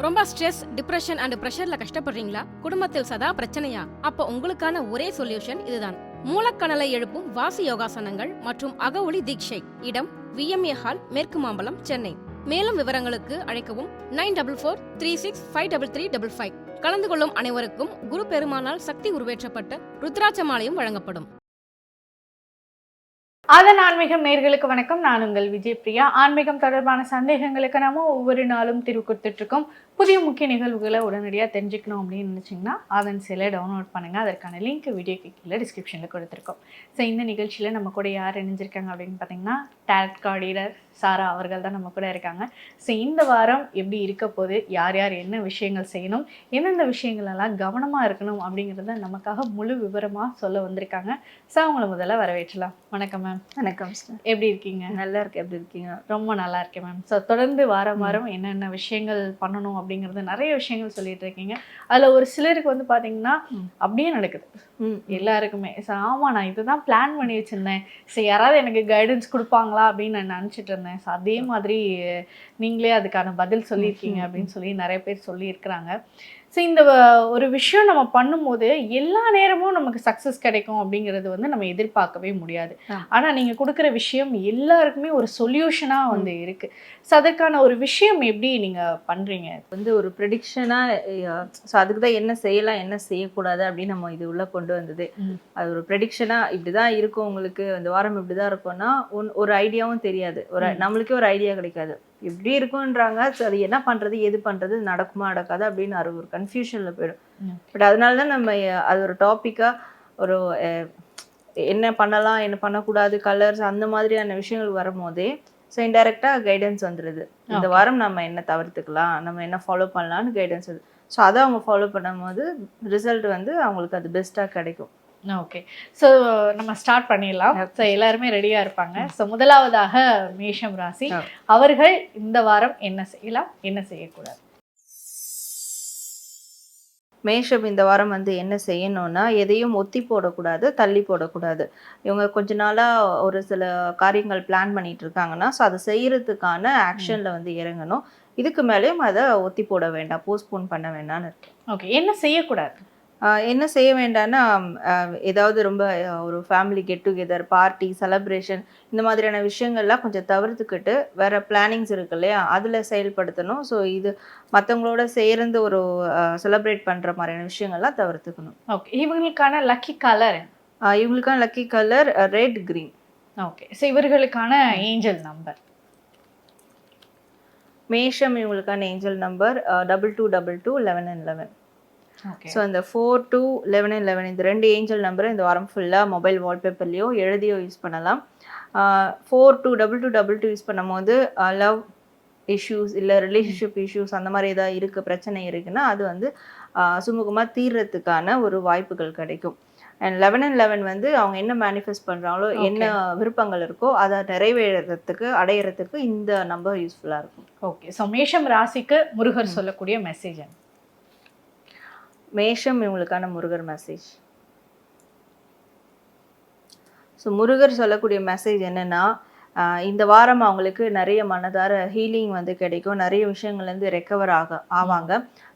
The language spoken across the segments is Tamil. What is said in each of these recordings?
ரொம்ப ஸ்ட்ரெஸ், டிப்ரெஷன் அண்ட் பிரஷர்ல கஷ்டப்படுறீங்களா? குடும்பத்தில் சதா பிரச்சனையா? அப்ப உங்களுக்கான ஒரே சொல்யூஷன் இதுதான். மூலக்கணலை எழுப்பும் வாசி யோகாசனங்கள் மற்றும் அகவொளி தீட்சை. இடம் VMA ஹால், மேற்கு மாம்பலம், சென்னை. மேலும் விவரங்களுக்கு அழைக்கவும் 9443653355. கலந்து கொள்ளும் அனைவருக்கும் குரு பெருமானால் சக்தி உருவேற்றப்பட்ட ருத்ராட்ச மாலையும் வழங்கப்படும். அதன் ஆன்மீகம் நேயர்களுக்கு வணக்கம். நான் உங்கள் விஜய் பிரியா. ஆன்மீகம் தொடர்பான சந்தேகங்களுக்கு நாம ஒவ்வொரு நாளும் தீர்வு கொடுத்துட்டு இருக்கோம். புதிய முக்கிய நிகழ்வுகளை உடனடியாக தெரிஞ்சுக்கணும் அப்படின்னு நினச்சிங்கன்னா அதன் சில டவுன்லோட் பண்ணுங்கள். அதற்கான லிங்க் வீடியோக்கு கீழே டிஸ்கிரிப்ஷனில் கொடுத்துருக்கோம். ஸோ இந்த நிகழ்ச்சியில் நம்ம கூட யார் இணைஞ்சிருக்காங்க அப்படின்னு பார்த்தீங்கன்னா டேரட் கார்ட் ரீடர் சாரா அவர்கள் தான் நம்ம கூட இருக்காங்க. ஸோ இந்த வாரம் எப்படி இருக்க போது, யார் யார் என்ன விஷயங்கள் செய்யணும், எந்தெந்த விஷயங்களெல்லாம் கவனமாக இருக்கணும் அப்படிங்கிறத நமக்காக முழு விவரமாக சொல்ல வந்திருக்காங்க. ஸோ அவங்கள முதல்ல வரவேற்றலாம். வணக்கம் மேம். வணக்கம் சார். எப்படி இருக்கீங்க? நல்லா இருக்கு. எப்படி இருக்கீங்க? ரொம்ப நல்லா இருக்கேன் மேம். ஸோ தொடர்ந்து வாரம் என்னென்ன விஷயங்கள் பண்ணணும் அப்படிங்கிறது நிறைய விஷயங்கள் சொல்லிட்டு இருக்கீங்க. அதில் ஒரு சிலருக்கு வந்து பார்த்தீங்கன்னா அப்படியே நடக்குது எல்லாருக்குமே. ஸோ ஆமாம், நான் இதுதான் பிளான் பண்ணி வச்சுருந்தேன், சரி யாராவது எனக்கு கைடன்ஸ் கொடுப்பாங்களா அப்படின்னு நான் நினச்சிட்டு இருந்தேன். ஸோ அதே மாதிரி நீங்களே அதுக்கான பதில் சொல்லியிருக்கீங்க அப்படின்னு சொல்லி நிறைய பேர் சொல்லியிருக்கிறாங்க. ஸோ இந்த ஒரு விஷயம் நம்ம பண்ணும்போது எல்லா நேரமும் நமக்கு சக்ஸஸ் கிடைக்கும் அப்படிங்கிறது வந்து நம்ம எதிர்பார்க்கவே முடியாது. ஆனால் நீங்கள் கொடுக்குற விஷயம் எல்லாருக்குமே ஒரு சொல்யூஷனாக வந்து இருக்குது. ஸோ அதற்கான ஒரு விஷயம் எப்படி நீங்கள் பண்ணுறீங்க? வந்து ஒரு ப்ரெடிக்ஷனாக, ஸோ அதுக்கு தான் என்ன செய்யலாம் என்ன செய்யக்கூடாது அப்படின்னு நம்ம இது உள்ள கொண்டு வந்தது. அது ஒரு ப்ரெடிக்ஷனாக இப்படி தான் இருக்கும், உங்களுக்கு இந்த வாரம் இப்படி தான் இருக்கும்னா ஒரு ஐடியாவும் தெரியாது, நம்மளுக்கே ஒரு ஐடியா கிடைக்காது. எப்படி இருக்குன்றாங்க, ஸோ அது என்ன பண்ணுறது எது பண்ணுறது, நடக்குமா நடக்காது அப்படின்னு ஒரு கன்ஃபியூஷனில் போயிடும். பட் அதனால தான் நம்ம அது ஒரு டாப்பிக்காக ஒரு என்ன பண்ணலாம் என்ன பண்ணக்கூடாது, கலர்ஸ் அந்த மாதிரியான விஷயங்கள் வரும்போதே ஸோ இன்டெரக்டாக கைடன்ஸ் வந்துடுது. இந்த வாரம் நம்ம என்ன தவிர்த்துக்கலாம், நம்ம என்ன ஃபாலோ பண்ணலான்னு கைடன்ஸ் வருது. ஸோ அதை அவங்க ஃபாலோ பண்ணும்போது ரிசல்ட் வந்து அவங்களுக்கு அது பெஸ்ட்டாக கிடைக்கும். ஓகே, ஸோ நம்ம ஸ்டார்ட் பண்ணிடலாம். ஸோ எல்லாருமே ரெடியாக இருப்பாங்க. ஸோ முதலாவதாக மேஷம் ராசி அவர்கள் இந்த வாரம் என்ன செய்யலாம் என்ன செய்யக்கூடாது? மேஷம் இந்த வாரம் வந்து என்ன செய்யணும்னா, எதையும் ஒத்தி போடக்கூடாது, தள்ளி போடக்கூடாது. இவங்க கொஞ்ச நாளாக ஒரு சில காரியங்கள் பிளான் பண்ணிட்டு இருக்காங்கன்னா, ஸோ அதை செய்யறதுக்கான ஆக்ஷனில் வந்து இறங்கணும். இதுக்கு மேலேயும் அதை ஒத்தி போட வேண்டாம், போஸ்ட்போன் பண்ண வேண்டாம்னு இருக்கு. ஓகே, என்ன செய்யக்கூடாது? என்ன செய்ய வேண்டாம்னா, ஏதாவது ரொம்ப ஒரு family get together, party, celebration இந்த மாதிரியான விஷயங்கள்லாம் கொஞ்சம் தவிர்த்துக்கிட்டு வேறு பிளானிங்ஸ் இருக்கு இல்லையா, அதில் செயல்படுத்தணும். ஸோ இது மற்றவங்களோட சேர்ந்து ஒரு செலிப்ரேட் பண்ணுற மாதிரியான விஷயங்கள்லாம் தவிர்த்துக்கணும். ஓகே, இவங்களுக்கான லக்கி கலர்? இவங்களுக்கான lucky colour red, green. Okay, so இவர்களுக்கான ஏஞ்சல் நம்பர்? மேஷம் இவங்களுக்கான ஏஞ்சல் நம்பர் 2222 11 and 11. ஸோ இந்த 42 11 and 11 இந்த ரெண்டு ஏஞ்சல் நம்பரை இந்த வாரம் ஃபுல்லாக மொபைல் வால்பேப்பர்லேயோ எழுதியோ யூஸ் பண்ணலாம். 422222 யூஸ் பண்ணும் போது லவ் இஷ்யூஸ் இல்லை ரிலேஷன்ஷிப் இஷ்யூஸ் அந்த மாதிரி ஏதாவது இருக்குது, பிரச்சனை இருக்குன்னா அது வந்து சுமூகமாக தீர்றதுக்கான ஒரு வாய்ப்புகள் கிடைக்கும். அண்ட் 11 and 11 வந்து அவங்க என்ன மேனிஃபெஸ்ட் பண்ணுறாங்களோ, என்ன விருப்பங்கள் இருக்கோ அதை நிறைவேறதுக்கு அடையிறதுக்கு இந்த நம்பர் யூஸ்ஃபுல்லாக இருக்கும். ஓகே, ஸோ மேஷம் ராசிக்கு முருகர் சொல்லக்கூடிய மெசேஜ்? மேஷம் இவங்களுக்கான முருகர் மெசேஜ். ஸோ முருகர் சொல்லக்கூடிய மெசேஜ் என்னென்னா, இந்த வாரம் அவங்களுக்கு நிறைய மனதார ஹீலிங் வந்து கிடைக்கும், நிறைய விஷயங்கள்லேருந்து ரெக்கவர் ஆவாங்க.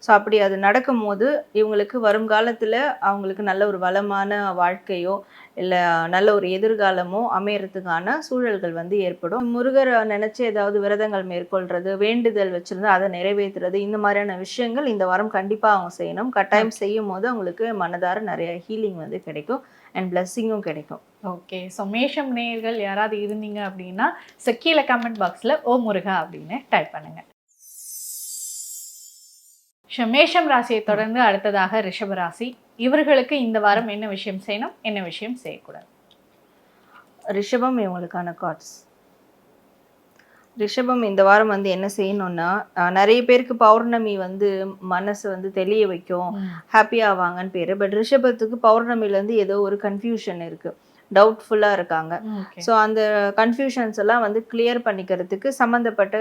ஸோ அப்படி அது நடக்கும்போது இவங்களுக்கு வருங்காலத்தில் அவங்களுக்கு நல்ல ஒரு வளமான வாழ்க்கையோ இல்லை நல்ல ஒரு எதிர்காலமோ அமையறதுக்கான சூழல்கள் வந்து ஏற்படும். முருகரை நினச்சி ஏதாவது விரதங்கள் மேற்கொள்கிறது, வேண்டுதல் வச்சுருந்து அதை நிறைவேற்றுறது, இந்த மாதிரியான விஷயங்கள் இந்த வாரம் கண்டிப்பாக அவங்க செய்யணும். கட்டாயம் செய்யும் போது அவங்களுக்கு மனதார நிறைய ஹீலிங் வந்து கிடைக்கும் அண்ட் பிளஸ்ஸிங்கும் கிடைக்கும். ஓகே, ஸோ மேஷம் நேயர்கள் யாராவது இருந்தீங்க அப்படின்னா கீழே கமெண்ட் பாக்ஸில் ஓ முருகா அப்படின்னு டைப் பண்ணுங்க. மேஷம் ராசியை தொடர்ந்து அடுத்ததாக ரிஷப ராசி. இவர்களுக்கு இந்த வாரம் என்ன விஷயம் செய்யணும் என்ன விஷயம் செய்யக்கூடாது? ரிஷபம் இவங்களுக்கான கார்ட்ஸ். ரிஷபம் இந்த வாரம் வந்து என்ன செய்யணும்னா, நிறைய பேருக்கு பௌர்ணமி வந்து மனசு வந்து தெளிய வைக்கும், ஹாப்பி ஆவாங்கன்னு பேர். பட் ரிஷபத்துக்கு பௌர்ணமிலேருந்து ஏதோ ஒரு கன்ஃபியூஷன் இருக்குது. டவுட்ஃபுல்லாக இருக்காங்க. ஓகே. ஸோ அந்த கன்ஃபியூஷன்ஸ் எல்லாம் வந்து கிளியர் பண்ணிக்கிறதுக்கு சம்மந்தப்பட்ட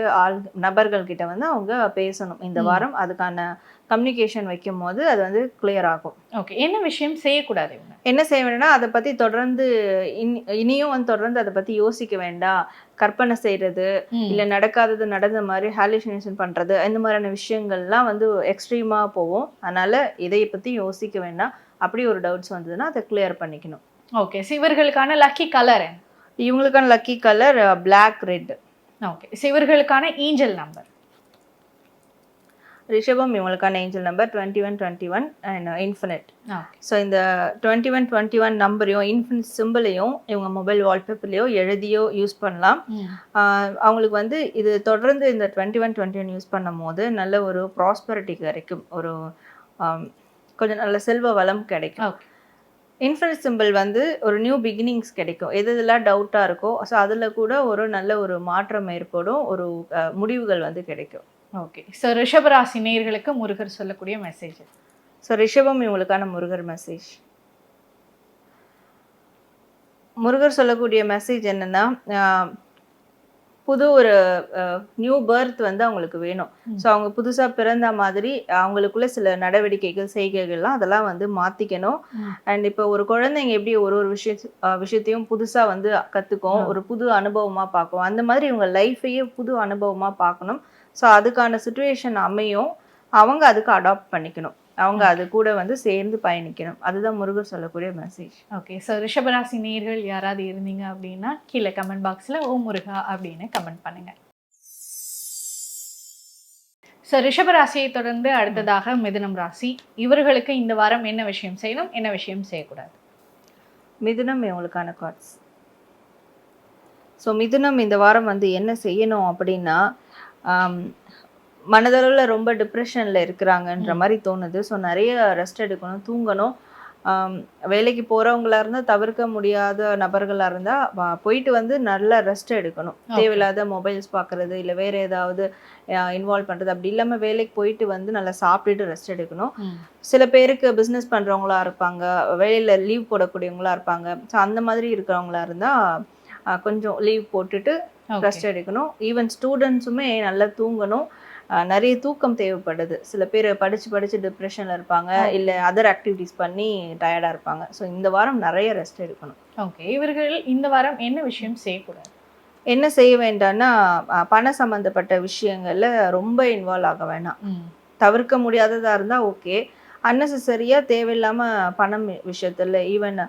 நபர்கள் கிட்ட வந்து அவங்க பேசணும் இந்த வாரம். அதுக்கான கம்யூனிகேஷன் வைக்கும் போது அது வந்து கிளியர் ஆகும். ஓகே. என்ன விஷயம் செய்யக்கூடாது இவங்க? என்ன செய்ய வேணும்னா அதை பற்றி தொடர்ந்து இனியும் வந்து தொடர்ந்து அதை பற்றி யோசிக்க வேண்டாம். கற்பனை செய்கிறது, இல்லை நடக்காதது நடந்த மாதிரி ஹாலுசினேஷன் பண்ணுறது, இந்த மாதிரியான விஷயங்கள்லாம் வந்து எக்ஸ்ட்ரீமாக போகும். அதனால் இதை பற்றி யோசிக்க வேண்டாம். அப்படி ஒரு டவுட்ஸ் வந்ததுன்னா அதை கிளியர் பண்ணிக்கணும். ஓகே. இவர்களுக்கான லக்கி கலர்? இவங்களுக்கான lucky colour black, red. Okay. இவர்களுக்கான ஏஞ்சல் நம்பர்? ரிஷபம் இவங்களுக்கான angel number 2121 and infinite. So இந்த 2121 நம்பரையும் இன்ஃபினிட் சிம்பிளையும் இவங்க மொபைல் வால்பேப்பர்லையோ எழுதியோ யூஸ் பண்ணலாம். அவங்களுக்கு வந்து இது தொடர்ந்து இந்த 2121 யூஸ் பண்ணும் போது நல்ல ஒரு ப்ராஸ்பரிட்டி கிடைக்கும், ஒரு கொஞ்சம் நல்ல செல்வ வளம் கிடைக்கும். இன்ஃபினிட் சிம்பிள் வந்து ஒரு நியூ பிகினிங்ஸ் கிடைக்கும். எதெல்லாம் டவுட்டாக இருக்கோ ஸோ அதில் கூட ஒரு நல்ல ஒரு மாற்றம் ஏற்படும், ஒரு முடிவுகள் வந்து கிடைக்கும். ஓகே. ஸோ ரிஷபராசி நேயர்களுக்கு முருகர் சொல்லக்கூடிய மெசேஜ்? ஸோ ரிஷபம் இவங்களுக்கான முருகர் மெசேஜ், முருகர் சொல்லக்கூடிய மெசேஜ் என்னன்னா, புது ஒரு நியூ பர்த் வந்து அவங்களுக்கு வேணும். ஸோ அவங்க புதுசாக பிறந்த மாதிரி அவங்களுக்குள்ள சில நடவடிக்கைகள் செய்கைகள்லாம் அதெல்லாம் வந்து மாற்றிக்கணும். அண்ட் இப்போ ஒரு குழந்தைங்க எப்படி ஒரு ஒரு விஷயத்தையும் புதுசாக வந்து கற்றுக்கும், ஒரு புது அனுபவமாக பார்க்கும், அந்த மாதிரி இவங்க லைஃபையே புது அனுபவமாக பார்க்கணும். ஸோ அதுக்கான சுச்சுவேஷன் அமையும், அவங்க அதுக்கு அடாப்ட் பண்ணிக்கணும், அவங்க அது கூட வந்து சேர்ந்து பயணிக்கணும். அதுதான் முருகர் சொல்லக்கூடிய மெசேஜ். ஓகே. ஸோ ரிஷபராசி நேயர்கள் யாராவது இருந்தீங்க அப்படின்னா கீழே கமெண்ட் பாக்ஸில் ஓ முருகா அப்படின்னு கமெண்ட் பண்ணுங்க. ஸோ ரிஷபராசியை தொடர்ந்து அடுத்ததாக மிதுனம் ராசி. இவர்களுக்கு இந்த வாரம் என்ன விஷயம் செய்யணும், என்ன விஷயம் செய்யக்கூடாது? மிதுனம் இவங்களுக்கான கார்ட்ஸ். ஸோ மிதுனம் இந்த வாரம் வந்து என்ன செய்யணும் அப்படின்னா, மனதளவில் ரொம்ப டிப்ரெஷனில் இருக்கிறாங்கன்ற மாதிரி தோணுது. ஸோ நிறைய ரெஸ்ட் எடுக்கணும், தூங்கணும். வேலைக்கு போகிறவங்களா இருந்தால், தவிர்க்க முடியாத நபர்களாக இருந்தால் போயிட்டு வந்து நல்லா ரெஸ்ட் எடுக்கணும். தேவையில்லாத மொபைல்ஸ் பார்க்குறது இல்லை வேறு ஏதாவது இன்வால்வ் பண்ணுறது அப்படி இல்லாமல் வேலைக்கு போயிட்டு வந்து நல்லா சாப்பிட்டுட்டு ரெஸ்ட் எடுக்கணும். சில பேருக்கு பிஸ்னஸ் பண்ணுறவங்களா இருப்பாங்க, வேலையில் லீவ் போடக்கூடியவங்களா இருப்பாங்க. ஸோ அந்த மாதிரி இருக்கிறவங்களா இருந்தால் கொஞ்சம் லீவ் போட்டுட்டு ரெஸ்ட் எடுக்கணும். ஈவன் ஸ்டூடெண்ட்ஸுமே நல்லா தூங்கணும், நிறைய தூக்கம் தேவைப்படுது. சில பேர் படித்து டிப்ரெஷனில் இருப்பாங்க, இல்லை அதர் ஆக்டிவிட்டீஸ் பண்ணி டயர்டாக இருப்பாங்க. ஸோ இந்த வாரம் நிறைய ரெஸ்ட் எடுக்கணும். ஓகே. இவர்கள் இந்த வாரம் என்ன விஷயம் செய்யக்கூடாது? என்ன செய்ய வேண்டாம்னா, பண சம்மந்தப்பட்ட விஷயங்களில் ரொம்ப இன்வால்வ் ஆக வேணாம். தவிர்க்க முடியாததாக இருந்தால் ஓகே. அன்னெசரியாக தேவையில்லாமல் பணம் விஷயத்தில் ஈவன்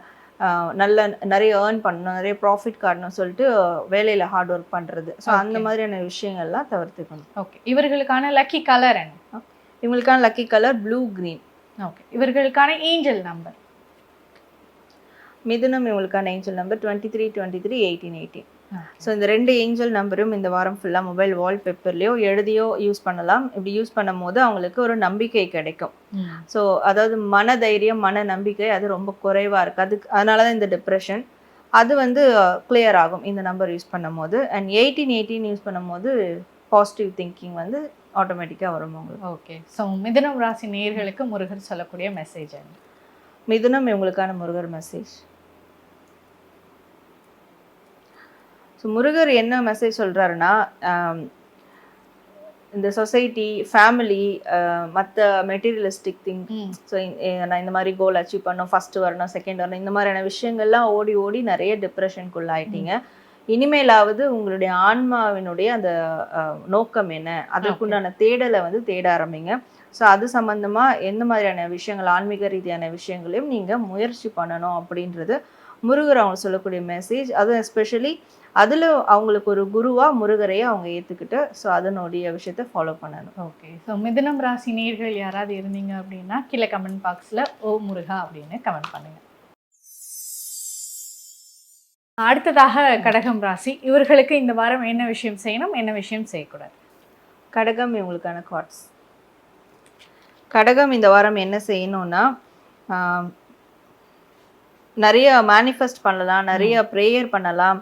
நல்ல நிறைய ஏர்ன் பண்ணணும், நிறைய ப்ராஃபிட் காட்டணும் சொல்லிட்டு வேலையில் ஹார்ட் ஒர்க் பண்ணுறது. ஸோ அந்த மாதிரியான விஷயங்கள்லாம் தவிர்த்துக்கணும். ஓகே. இவர்களுக்கான லக்கி கலர் என்ன? இவங்களுக்கான lucky colour blue green. Okay. இவர்களுக்கான ஏஞ்சல் நம்பர்? மிதுனம் இவங்களுக்கான ஏஞ்சல் நம்பர் 2323 1818. ஸோ இந்த 2 ஏஞ்சல் நம்பரும் இந்த வாரம் ஃபுல்லாக மொபைல் வால்பேப்பர்லையோ எழுதியோ யூஸ் பண்ணலாம். இப்படி யூஸ் பண்ணும் போது அவங்களுக்கு ஒரு நம்பிக்கை கிடைக்கும். ஸோ அதாவது மன தைரியம், மன நம்பிக்கை அது ரொம்ப குறைவாக இருக்குது. அதனால தான் இந்த டிப்ரெஷன் அது வந்து கிளியர் ஆகும் இந்த நம்பர் யூஸ் பண்ணும் போது. அண்ட் 1818 யூஸ் பண்ணும் போது பாசிட்டிவ் திங்கிங் வந்து ஆட்டோமேட்டிக்காக வரும் உங்களுக்கு. ஓகே. ஸோ மிதுனம் ராசி நேயர்களுக்கு முருகர் சொல்லக்கூடிய மெசேஜ் என்ன? மிதுனம் இவங்களுக்கான முருகர் மெசேஜ். ஸோ முருகர் என்ன மெசேஜ் சொல்கிறாருன்னா, இந்த சொசைட்டி, ஃபேமிலி, மற்ற மெட்டீரியலிஸ்டிக் திங், ஸோ நான் இந்த மாதிரி கோல் அச்சீவ் பண்ணணும், ஃபஸ்ட்டு வரணும், செகண்ட் வரணும், இந்த மாதிரியான விஷயங்கள்லாம் ஓடி ஓடி நிறைய டிப்ரெஷனுக்குள்ள ஆயிட்டீங்க. இனிமேலாவது உங்களுடைய ஆன்மாவினுடைய அந்த நோக்கம் என்ன, அதற்குண்டான தேடலை வந்து தேட ஆரம்பிங்க. ஸோ அது சம்மந்தமாக எந்த மாதிரியான விஷயங்கள், ஆன்மீக ரீதியான விஷயங்களையும் நீங்கள் முயற்சி பண்ணணும் அப்படின்றது முருகர் அவங்க சொல்லக்கூடிய மெசேஜ். அதுவும் எஸ்பெஷலி அதில் அவங்களுக்கு ஒரு குருவாக முருகரையே அவங்க ஏற்றுக்கிட்டு ஸோ அதனுடைய விஷயத்தை ஃபாலோ பண்ணணும். ஓகே. ஸோ மிதுனம் ராசி நேயர்கள் யாராவது இருந்தீங்க அப்படின்னா கீழே கமெண்ட் பாக்ஸில் ஓ முருகா அப்படின்னு கமெண்ட் பண்ணுங்க. அடுத்ததாக கடகம் ராசி. இவர்களுக்கு இந்த வாரம் என்ன விஷயம் செய்யணும், என்ன விஷயம் செய்யக்கூடாது? கடகம் இவங்களுக்கான கார்ட்ஸ். கடகம் இந்த வாரம் என்ன செய்யணும்னா, நிறைய மேனிஃபெஸ்ட் பண்ணலாம், நிறைய ப்ரேயர் பண்ணலாம்.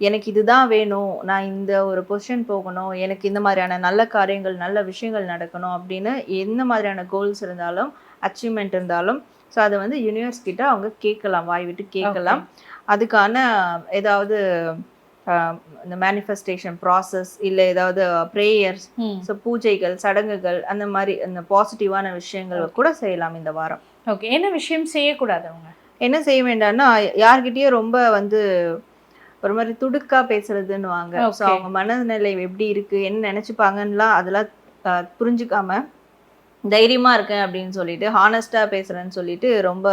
எனக்கு இதுதான் வேணும், நான் இந்த ஒரு பொசிஷன் போகணும், எனக்கு இந்த மாதிரியான நல்ல காரியங்கள், நல்ல விஷயங்கள் நடக்கணும் அப்படின்னு எந்த மாதிரியான கோல்ஸ் இருந்தாலும், அச்சீவ்மெண்ட் இருந்தாலும் ஸோ அதை வந்து யூனிவர்ஸ் கிட்ட அவங்க கேட்கலாம், வாய் விட்டு கேட்கலாம். அதுக்கான ஏதாவது இந்த மேனிஃபெஸ்டேஷன் ப்ராசஸ் இல்லை ஏதாவது ப்ரேயர்ஸ், ஸோ பூஜைகள், சடங்குகள், அந்த மாதிரி அந்த பாசிட்டிவான விஷயங்கள் கூட செய்யலாம் இந்த வாரம். ஓகே, என்ன விஷயம் செய்யக்கூடாது அவங்க? என்ன செய்ய வேண்டாம்னா, யார்கிட்டயும் ரொம்ப வந்து ஒரு மாதிரி துடுக்கா பேசுறதுன்னு வாங்க. ஸோ அவங்க மனநிலை எப்படி இருக்கு, என்ன நினைச்சுப்பாங்கலாம் அதெல்லாம் புரிஞ்சுக்காம தைரியமா இருக்கேன் அப்படின்னு சொல்லிட்டு, ஹானஸ்டா பேசுறேன்னு சொல்லிட்டு ரொம்ப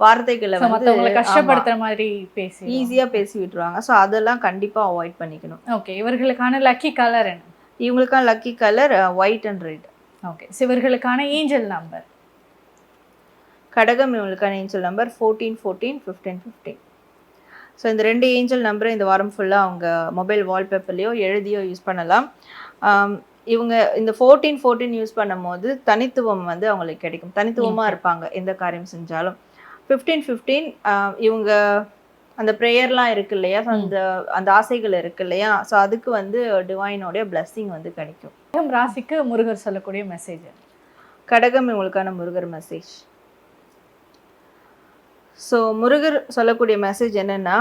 வார்த்தைகளை வந்து கஷ்டப்படுத்துற மாதிரி பேசி ஈஸியா பேசி விட்டுருவாங்க. ஸோ அதெல்லாம் கண்டிப்பா அவாய்ட் பண்ணிக்கணும். ஓகே, இவர்களுக்கான லக்கி கலர் என்ன? இவங்களுக்கான lucky colour white and red. Okay, இவர்களுக்கான ஏஞ்சல் நம்பர்? கடகம் இவங்களுக்கான ஏஞ்சல் நம்பர் 14 14 15 15. ஸோ இந்த 2 ஏஞ்சல் நம்பரை இந்த வாரம் ஃபுல்லாக அவங்க மொபைல் வால்பேப்பர்லேயோ எழுதியோ யூஸ் பண்ணலாம். இவங்க இந்த 14 14 யூஸ் பண்ணும் போது தனித்துவம் வந்து அவங்களுக்கு கிடைக்கும், தனித்துவமாக இருப்பாங்க எந்த காரியம் செஞ்சாலும். 15 15 இவங்க அந்த ப்ரேயர்லாம் இருக்கு இல்லையா, அந்த அந்த ஆசைகள் இருக்கு இல்லையா, ஸோ அதுக்கு வந்து டிவைனோடைய பிளஸ்ஸிங் வந்து கிடைக்கும். கடகம் ராசிக்கு முருகர் சொல்லக்கூடிய மெசேஜ்? கடகம் இவங்களுக்கான முருகர் மெசேஜ். ஸோ முருகர் சொல்லக்கூடிய மெசேஜ் என்னென்னா,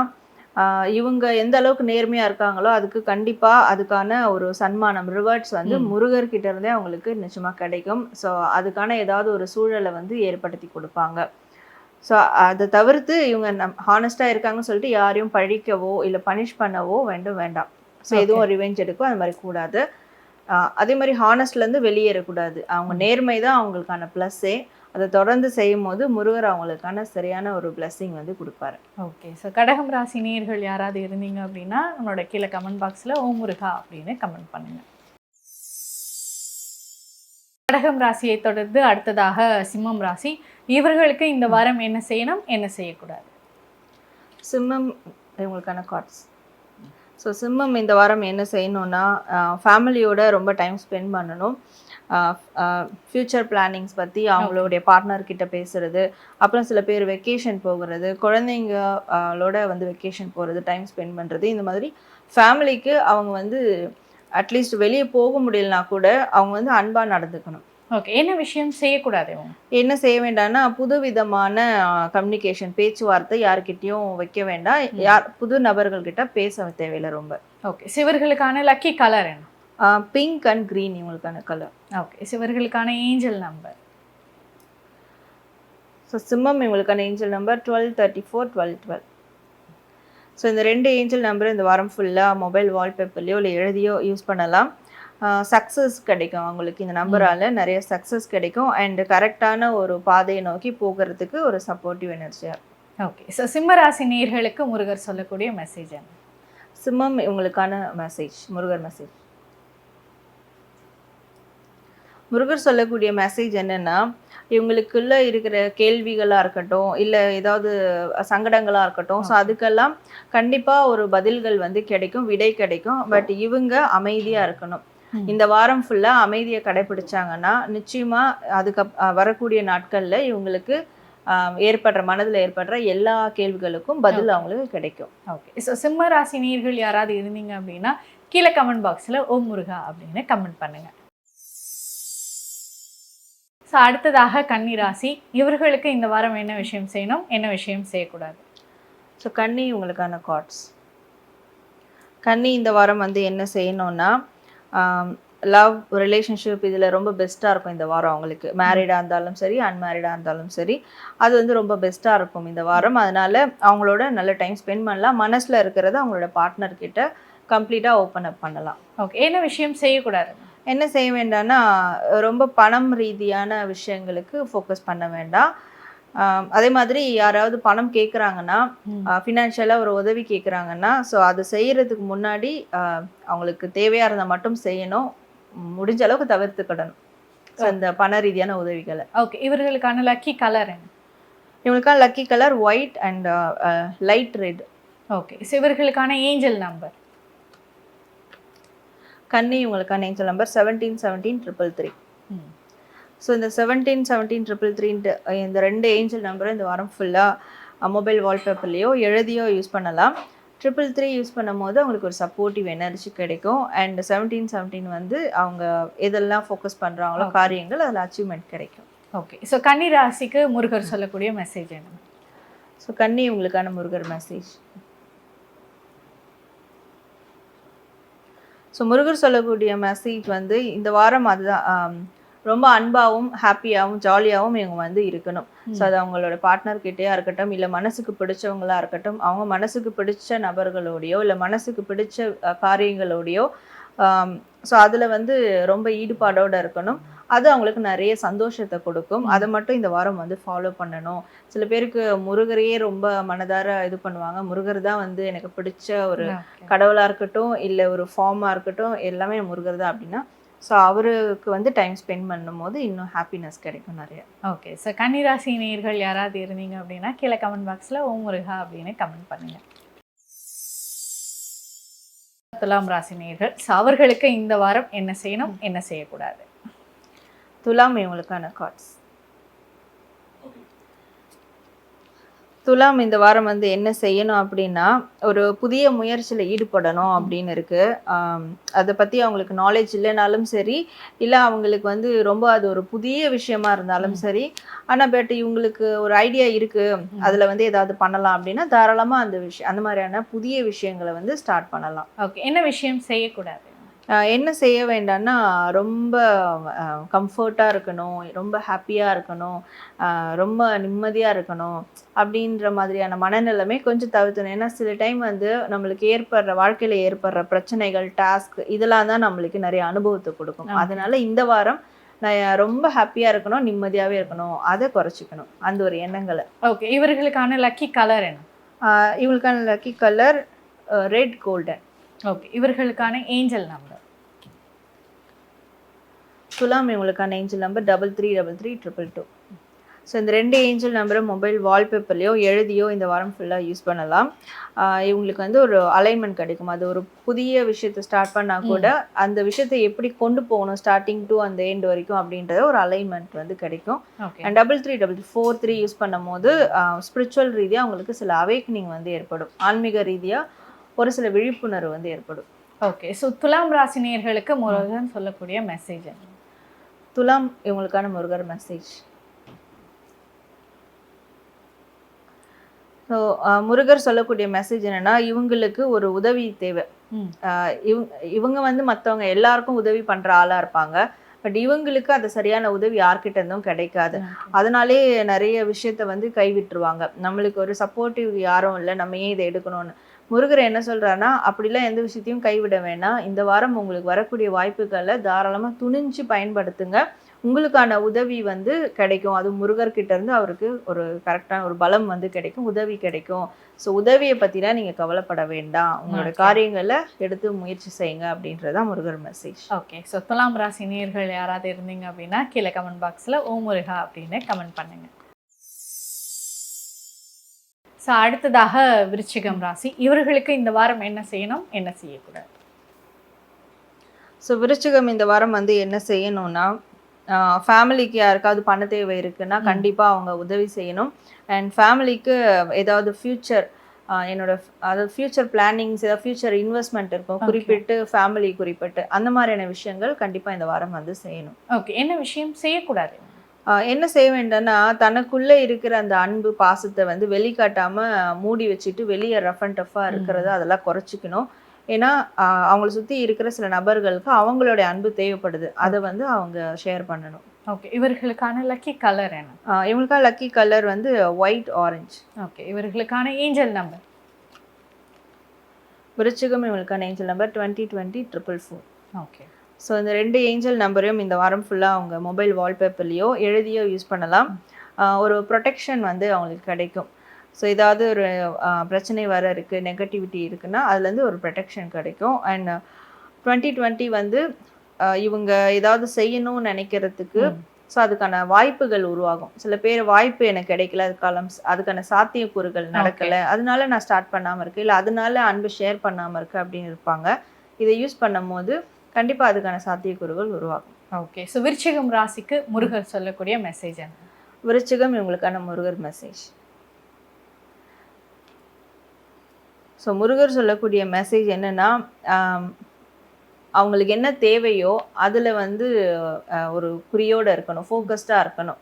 இவங்க எந்த அளவுக்கு நேர்மையாக இருக்காங்களோ அதுக்கு கண்டிப்பாக அதுக்கான ஒரு சன்மானம், ரிவார்ட்ஸ் வந்து முருகர்கிட்ட இருந்தே அவங்களுக்கு நிச்சயமாக கிடைக்கும். ஸோ அதுக்கான ஏதாவது ஒரு சூழலை வந்து ஏற்படுத்தி கொடுப்பாங்க. ஸோ அதை தவிர்த்து இவங்க ஹானஸ்டாக இருக்காங்கன்னு சொல்லிட்டு யாரையும் பழிக்கவோ இல்லை பனிஷ் பண்ணவோ வேண்டாம். ஸோ எதுவும் ரிவெஞ்ச் எடுக்கும் அது மாதிரி கூடாது. அதே மாதிரி ஹானஸ்ட்லேருந்து வெளியேறக்கூடாது. அவங்க நேர்மை தான் அவங்களுக்கான ப்ளஸ்ஸே. அதை தொடர்ந்து செய்யும் போது முருகர் அவங்களுக்கான சரியான ஒரு பிளஸ்ஸிங் வந்து கொடுப்பாரு. ஓகே, ஸோ கடகம் ராசி நேயர்கள் யாராவது இருந்தீங்க அப்படின்னா நம்மளோட கீழே கமெண்ட் பாக்ஸில் ஓம் முருகா அப்படின்னு கமெண்ட் பண்ணுங்க. கடகம் ராசியை தொடர்ந்து அடுத்ததாக சிம்மம் ராசி. இவர்களுக்கு இந்த வாரம் என்ன செய்யணும், என்ன செய்யக்கூடாது? சிம்மம் இவங்களுக்கான கார்ட்ஸ். ஸோ சிம்மம் இந்த வாரம் என்ன செய்யணும்னா, ஃபேமிலியோட ரொம்ப டைம் ஸ்பெண்ட் பண்ணணும். ஃப்யூச்சர் பிளானிங்ஸ் பற்றி அவங்களுடைய பார்ட்னர்கிட்ட பேசுகிறது, அப்புறம் சில பேர் வெக்கேஷன் போகிறது, குழந்தைங்களோட வந்து வெக்கேஷன் போகிறது, டைம் ஸ்பெண்ட் பண்ணுறது, இந்த மாதிரி ஃபேமிலிக்கு அவங்க வந்து அட்லீஸ்ட் வெளியே போக முடியலனா கூட அவங்க வந்து அன்பாக நடந்துக்கணும். ஓகே, என்ன விஷயம் செய்யக்கூடாது? என்ன செய்ய வேண்டாம்னா, புது விதமான கம்யூனிகேஷன், பேச்சுவார்த்தை யார்கிட்டையும் வைக்க வேண்டாம். புது நபர்கள்கிட்ட பேச தேவையில்லை ரொம்ப. ஓகே, சிவர்களுக்கான லக்கி கலர் என்ன? பிங்க் அண்ட் க்ரீன் இவங்களுக்கான கலர். ஓகே, சிவர்களுக்கான ஏஞ்சல் நம்பர்? ஸோ சிம்மம் இவங்களுக்கான ஏஞ்சல் நம்பர் 12 34 12 12. ஸோ இந்த 2 ஏஞ்சல் நம்பர் இந்த வாரம் ஃபுல்லாக மொபைல் வால்பேப்பர்லையோ இல்லை எழுதியோ யூஸ் பண்ணலாம். சக்ஸஸ் கிடைக்கும் அவங்களுக்கு. இந்த நம்பரால் நிறைய சக்ஸஸ் கிடைக்கும் அண்ட் கரெக்டான ஒரு பாதையை நோக்கி போகிறதுக்கு ஒரு சப்போர்ட்டிவ் எனர்ஜியாக இருக்கும். ஓகே, ஸோ சிம்மராசி நேயர்களுக்கு முருகர் சொல்லக்கூடிய மெசேஜ் என்ன? சிம்மம் இவங்களுக்கான மெசேஜ், முருகர் மெசேஜ். முருகர் சொல்லக்கூடிய மெசேஜ் என்னென்னா, இவங்களுக்குள்ள இருக்கிற கேள்விகளாக இருக்கட்டும் இல்லை ஏதாவது சங்கடங்களாக இருக்கட்டும், ஸோ அதுக்கெல்லாம் கண்டிப்பாக ஒரு பதில்கள் வந்து கிடைக்கும், விடை கிடைக்கும். பட் இவங்க அமைதியாக இருக்கணும். இந்த வாரம் ஃபுல்லாக அமைதியை கடைபிடிச்சாங்கன்னா நிச்சயமாக அதுக்கு வரக்கூடிய நாட்களில் இவங்களுக்கு மனதில் ஏற்படுற எல்லா கேள்விகளுக்கும் பதில் அவங்களுக்கு கிடைக்கும். ஓகே, ஸோ சிம்ம ராசி நேயர்கள் யாராவது இருந்தீங்க அப்படின்னா கீழே கமெண்ட் பாக்ஸில் ஓம் முருகா அப்படின்னு கமெண்ட் பண்ணுங்கள். ஸோ அடுத்ததாக கன்னி ராசி. இவர்களுக்கு இந்த வாரம் என்ன விஷயம் செய்யணும், என்ன விஷயம் செய்யக்கூடாது? ஸோ கன்னி இவங்களுக்கான கார்ட்ஸ். கன்னி இந்த வாரம் வந்து என்ன செய்யணும்னா, லவ் ரிலேஷன்ஷிப் இதில் ரொம்ப பெஸ்ட்டாக இருக்கும் இந்த வாரம் அவங்களுக்கு. மேரிடாக இருந்தாலும் சரி, அன்மேரிடாக இருந்தாலும் சரி, அது வந்து ரொம்ப பெஸ்ட்டாக இருக்கும் இந்த வாரம். அதனால் அவங்களோட நல்ல டைம் ஸ்பெண்ட் பண்ணலாம். மனசில் இருக்கிறத அவங்களோட பார்ட்னர்கிட்ட கம்ப்ளீட்டாக ஓப்பன் அப் பண்ணலாம். ஓகே, என்ன விஷயம் செய்யக்கூடாது? என்ன செய்ய வேண்டாம்னா, ரொம்ப பணம் ரீதியான விஷயங்களுக்கு ஃபோக்கஸ் பண்ண வேண்டாம். அதே மாதிரி யாராவது பணம் கேட்குறாங்கன்னா, ஃபினான்ஷியலாக ஒரு உதவி கேட்குறாங்கன்னா, ஸோ அது செய்கிறதுக்கு முன்னாடி அவங்களுக்கு தேவையாக இருந்தால் மட்டும் செய்யணும். முடிஞ்ச அளவுக்கு தவிர்த்துக்கிடணும் ஸோ அந்த பண ரீதியான உதவிகளை. ஓகே, இவர்களுக்கான லக்கி கலர் என்ன? இவங்களுக்கான lucky colour white and light red. Okay, so இவர்களுக்கான ஏஞ்சல் நம்பர்? கன்னி இவங்களுக்கான ஏஞ்சல் நம்பர் 17 17 333. ஸோ இந்த 17 17 333 இந்த 2 ஏஞ்சல் நம்பரும் இந்த வாரம் ஃபுல்லாக மொபைல் வால்பேப்பர்லேயோ எழுதியோ யூஸ் பண்ணலாம். 333 யூஸ் பண்ணும் போது அவங்களுக்கு ஒரு சப்போர்ட்டிவ் எனர்ஜி கிடைக்கும். அண்ட் 17 17 வந்து அவங்க எதெல்லாம் ஃபோக்கஸ் பண்ணுறாங்களோ காரியங்கள் அதில் அச்சீவ்மெண்ட் கிடைக்கும். ஓகே. ஸோ கன்னி ராசிக்கு முருகர் சொல்லக்கூடிய மெசேஜ் என்ன? ஸோ கன்னி உங்களுக்கான முருகர் மெசேஜ். ஸோ முருகர் சொல்லக்கூடிய மெசேஜ் வந்து இந்த வாரம் அதுதான், ரொம்ப அன்பாகவும் ஹாப்பியாகவும் ஜாலியாகவும் இவங்க வந்து இருக்கணும். ஸோ அது அவங்களோட பார்ட்னர்கிட்டயா இருக்கட்டும், இல்லை மனசுக்கு பிடிச்சவங்களா இருக்கட்டும், அவங்க மனசுக்கு பிடிச்ச நபர்களோடையோ இல்லை மனசுக்கு பிடிச்ச காரியங்களோடையோ, ஸோ அதில் வந்து ரொம்ப ஈடுபாடோடு இருக்கணும். அது அவங்களுக்கு நிறைய சந்தோஷத்தை கொடுக்கும். அதை மட்டும் இந்த வாரம் வந்து ஃபாலோ பண்ணணும். சில பேருக்கு முருகரையே ரொம்ப மனதார இது பண்ணுவாங்க. முருகர் தான் வந்து எனக்கு பிடிச்ச ஒரு கடவுளாக இருக்கட்டும், இல்லை ஒரு ஃபார்மாக இருக்கட்டும், எல்லாமே முருகர் தான் அப்படின்னா, ஸோ அவருக்கு வந்து டைம் ஸ்பெண்ட் பண்ணும்போது இன்னும் ஹாப்பினஸ் கிடைக்கும் நிறைய. ஓகே. ஸோ கன்னிராசி நேயர்கள் யாராவது இருந்தீங்க அப்படின்னா கீழே கமெண்ட் பாக்ஸில் ஓம் முருகா அப்படின்னு கமெண்ட் பண்ணுங்க. துலாம் ராசி நேயர்கள், ஸோ அவர்களுக்கு இந்த வாரம் என்ன செய்யணும், என்ன செய்யக்கூடாது? துலாம் இவங்களுக்கான கார்ட்ஸ். துலாம் இந்த வாரம் வந்து என்ன செய்யணும் அப்படின்னா, ஒரு புதிய முயற்சியில் ஈடுபடணும் அப்படின்னு இருக்கு. அதை பற்றி அவங்களுக்கு நாலேஜ் இல்லைனாலும் சரி, இல்லை அவங்களுக்கு வந்து ரொம்ப அது ஒரு புதிய விஷயமா இருந்தாலும் சரி, ஆனால் பட் இவங்களுக்கு ஒரு ஐடியா இருக்கு, அதில் வந்து ஏதாவது பண்ணலாம் அப்படின்னா தாராளமாக அந்த மாதிரியான புதிய விஷயங்களை வந்து ஸ்டார்ட் பண்ணலாம். ஓகே. என்ன விஷயம் செய்யக்கூடாது? என்ன செய்ய வேண்டாம்னா, ரொம்ப கம்ஃபர்ட்டாக இருக்கணும், ரொம்ப ஹாப்பியாக இருக்கணும், ரொம்ப நிம்மதியாக இருக்கணும் அப்படின்ற மாதிரியான மனநிலைமை கொஞ்சம் தவிர்த்தணும். ஏன்னா சில டைம் வந்து நம்மளுக்கு வாழ்க்கையில் ஏற்படுற பிரச்சனைகள், டாஸ்க் இதெல்லாம் தான் நம்மளுக்கு நிறைய அனுபவத்தை கொடுக்கும். அதனால இந்த வாரம் நான் ரொம்ப ஹாப்பியாக இருக்கணும், நிம்மதியாகவே இருக்கணும், அதை குறைச்சிக்கணும் அந்த ஒரு எண்ணங்களை. ஓகே. இவர்களுக்கான லக்கி கலர் என்ன? இவங்களுக்கான lucky colour red golden. Okay. இவர்களுக்கான ஏஞ்சல் நம்பர்? துலாம் இவங்களுக்கான ஏஞ்சல் நம்பர் 333322. ஸோ இந்த 2 ஏஞ்சல் நம்பரை மொபைல் வால்பேப்பர்லையோ எழுதியோ இந்த வாரம் ஃபுல்லாக யூஸ் பண்ணலாம். இவங்களுக்கு வந்து ஒரு அலைன்மெண்ட் கிடைக்கும். அது ஒரு புதிய விஷயத்தை ஸ்டார்ட் பண்ணால் கூட அந்த விஷயத்தை எப்படி கொண்டு போகணும் ஸ்டார்டிங் டு அந்த எண்ட் வரைக்கும் அப்படின்றத ஒரு அலைன்மெண்ட் வந்து கிடைக்கும். அண்ட் 3343 யூஸ் பண்ணும் போது ஸ்பிரிச்சுவல் ரீதியாக அவங்களுக்கு சில அவேக்கனிங் வந்து ஏற்படும். ஆன்மீக ரீதியாக ஒரு சில விழிப்புணர்வு வந்து ஏற்படும். ஓகே. ஸோ துலாம் ராசினியர்களுக்கு முருகன் சொல்லக்கூடிய மெசேஜ் என்ன? துலாம் இவங்களுக்கான முருகர் மெசேஜ். ஸோ முருகர் சொல்லக்கூடிய மெசேஜ் என்னன்னா, இவங்களுக்கு ஒரு உதவி தேவை. இவங்க வந்து மற்றவங்க எல்லாருக்கும் உதவி பண்ணுற ஆளாக இருப்பாங்க. பட் இவங்களுக்கு அது சரியான உதவி யார்கிட்ட இருந்தும் கிடைக்காது. அதனாலே நிறைய விஷயத்த வந்து கைவிட்டுருவாங்க. நம்மளுக்கு ஒரு சப்போர்ட்டிவ் யாரும் இல்லை, நம்ம ஏன் இதை எடுக்கணும்னு. முருகர் என்ன சொல்கிறாருன்னா, அப்படிலாம் எந்த விஷயத்தையும் கைவிட வேணாம். இந்த வாரம் உங்களுக்கு வரக்கூடிய வாய்ப்புகளை தாராளமாக துணிஞ்சு பயன்படுத்துங்க. உங்களுக்கான உதவி வந்து கிடைக்கும். அது முருகர்கிட்ட இருந்து அவருக்கு ஒரு கரெக்டான ஒரு பலம் வந்து கிடைக்கும், உதவி கிடைக்கும். ஸோ உதவியை பற்றிலாம் நீங்கள் கவலைப்பட வேண்டாம், உங்களோட காரியங்களை எடுத்து முயற்சி செய்யுங்க அப்படின்றதான் முருகர் மெசேஜ். ஓகே. ஸோ துலாம் ராசி நேயர்கள் யாராவது இருந்தீங்க அப்படின்னா கீழே கமெண்ட் பாக்ஸில் ஓம் முருகா அப்படின்னு கமெண்ட் பண்ணுங்க. ஸோ அடுத்ததாக விருச்சிகம் ராசி, இவர்களுக்கு இந்த வாரம் என்ன செய்யணும், என்ன செய்யக்கூடாது? ஸோ விருச்சிகம் இந்த வாரம் வந்து என்ன செய்யணும்னா, ஃபேமிலிக்கு யாருக்காவது பண தேவை இருக்குன்னா கண்டிப்பாக அவங்க உதவி செய்யணும். அண்ட் ஃபேமிலிக்கு ஏதாவது ஃப்யூச்சர் அதாவது ஃப்யூச்சர் பிளானிங்ஸ், ஏதாவது ஃப்யூச்சர் இன்வெஸ்ட்மெண்ட் இருக்கும், குறிப்பிட்டு ஃபேமிலி குறிப்பிட்டு அந்த மாதிரியான விஷயங்கள் கண்டிப்பாக இந்த வாரம் வந்து செய்யணும். ஓகே. என்ன விஷயம் செய்யக்கூடாது? என்ன செய்ய வேண்டாம்னா, தனக்குள்ளே இருக்கிற அந்த அன்பு பாசத்தை வந்து வெளிக்காட்டாமல் மூடி வச்சுட்டு வெளியே ரஃப் அண்ட் டஃப்பாக இருக்கிறத அதெல்லாம் குறைச்சிக்கணும். ஏன்னா அவங்கள சுற்றி இருக்கிற சில நபர்களுக்கு அவங்களுடைய அன்பு தேவைப்படுது, அதை வந்து அவங்க ஷேர் பண்ணணும். ஓகே. இவர்களுக்கான லக்கி கலர் என்ன? இவங்களுக்கான லக்கி கலர் வந்து ஒயிட் ஆரஞ்சு. ஓகே. இவர்களுக்கான ஏஞ்சல் நம்பர்? விருச்சிகம் இவங்களுக்கான ஏஞ்சல் நம்பர் 202044. ஓகே. ஸோ இந்த 2 ஏஞ்சல் நம்பரையும் இந்த வாரம் ஃபுல்லாக அவங்க மொபைல் வால்பேப்பர்லேயோ எழுதியோ யூஸ் பண்ணலாம். ஒரு ப்ரொடெக்ஷன் வந்து அவங்களுக்கு கிடைக்கும். ஸோ ஏதாவது ஒரு பிரச்சனை வர இருக்குது, நெகட்டிவிட்டி இருக்குன்னா அதுலேருந்து ஒரு ப்ரொடெக்ஷன் கிடைக்கும். அண்ட் 2020 வந்து இவங்க ஏதாவது செய்யணும்னு நினைக்கிறதுக்கு ஸோ அதுக்கான வாய்ப்புகள் உருவாகும். சில பேர் வாய்ப்பு எனக்கு கிடைக்கல, அதுக்கான சாத்தியக்கூறுகள் நடக்கலை, அதனால நான் ஸ்டார்ட் பண்ணாமல் இருக்கேன், இல்லை அதனால அன்பு ஷேர் பண்ணாமல் இருக்கேன் அப்படின்னு இருப்பாங்க. இதை யூஸ் பண்ணும் போது கண்டிப்பாக அதுக்கான சாத்தியக்கூறுகள் உருவாகும். ஓகே. ஸோ விருச்சிகம் ராசிக்கு முருகர் சொல்லக்கூடிய மெசேஜ் என்ன? விருச்சிகம் இவங்களுக்கான முருகர் மெசேஜ். ஸோ முருகர் சொல்லக்கூடிய மெசேஜ் என்னென்னா, அவங்களுக்கு என்ன தேவையோ அதில் வந்து ஒரு குறியோடு இருக்கணும், ஃபோக்கஸ்டாக இருக்கணும்.